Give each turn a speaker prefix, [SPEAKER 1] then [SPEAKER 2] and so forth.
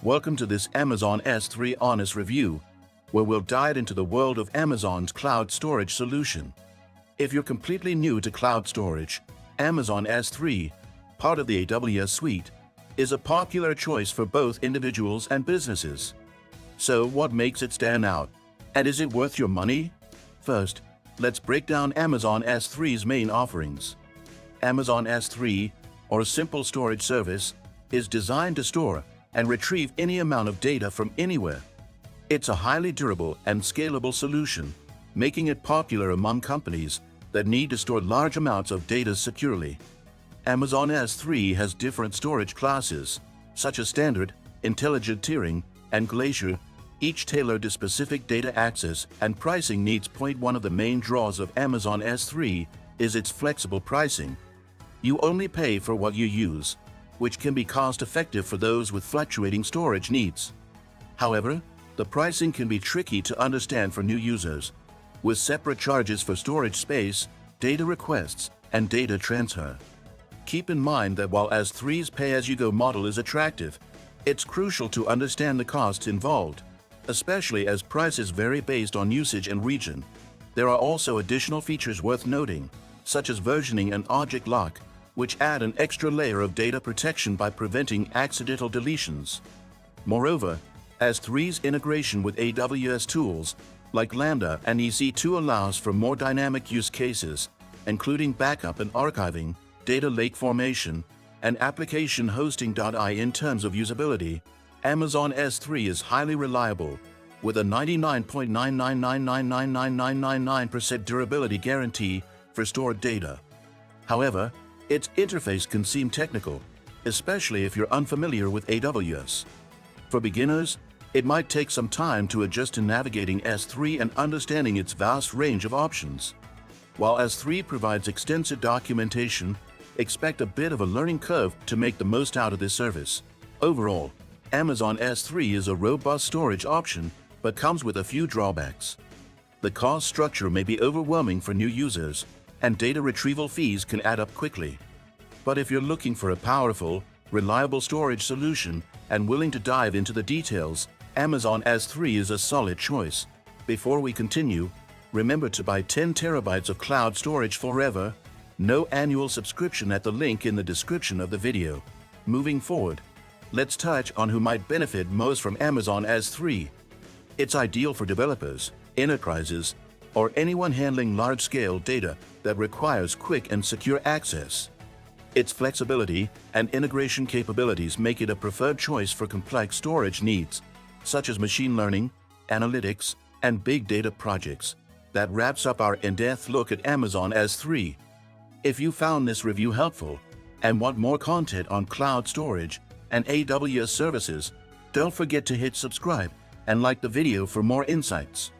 [SPEAKER 1] Welcome to this Amazon S3 Honest Review, where we'll dive into the world of Amazon's cloud storage solution. If you're completely new to cloud storage, Amazon S3, part of the AWS suite, is a popular choice for both individuals and businesses. So what makes it stand out? And is it worth your money? First, let's break down Amazon S3's main offerings. Amazon S3, or a simple storage service, is designed to store and retrieve any amount of data from anywhere. It's a highly durable and scalable solution, making it popular among companies that need to store large amounts of data securely. Amazon S3 has different storage classes, such as Standard, Intelligent Tiering, and Glacier, each tailored to specific data access and pricing needs. One of the main draws of Amazon S3 is its flexible pricing. You only pay for what you use, which can be cost-effective for those with fluctuating storage needs. However, the pricing can be tricky to understand for new users, with separate charges for storage space, data requests, and data transfer. Keep in mind that while S3's pay-as-you-go model is attractive, it's crucial to understand the costs involved, especially as prices vary based on usage and region. There are also additional features worth noting, such as versioning and object lock, which add an extra layer of data protection by preventing accidental deletions. Moreover, S3's integration with AWS tools like Lambda and EC2 allows for more dynamic use cases, including backup and archiving, data lake formation, and application hosting. In terms of usability, Amazon S3 is highly reliable, with a 99.9999999% durability guarantee for stored data. However, its interface can seem technical, especially if you're unfamiliar with AWS. For beginners, it might take some time to adjust to navigating S3 and understanding its vast range of options. While S3 provides extensive documentation, expect a bit of a learning curve to make the most out of this service. Overall, Amazon S3 is a robust storage option, but comes with a few drawbacks. The cost structure may be overwhelming for new users, and data retrieval fees can add up quickly. But if you're looking for a powerful, reliable storage solution and willing to dive into the details, Amazon S3 is a solid choice. Before we continue, remember to buy 10 terabytes of cloud storage forever. No annual subscription at the link in the description of the video. Moving forward, let's touch on who might benefit most from Amazon S3. It's ideal for developers, enterprises, or anyone handling large-scale data that requires quick and secure access. Its flexibility and integration capabilities make it a preferred choice for complex storage needs, such as machine learning, analytics, and big data projects. That wraps up our in-depth look at Amazon S3. If you found this review helpful and want more content on cloud storage and AWS services, don't forget to hit subscribe and like the video for more insights.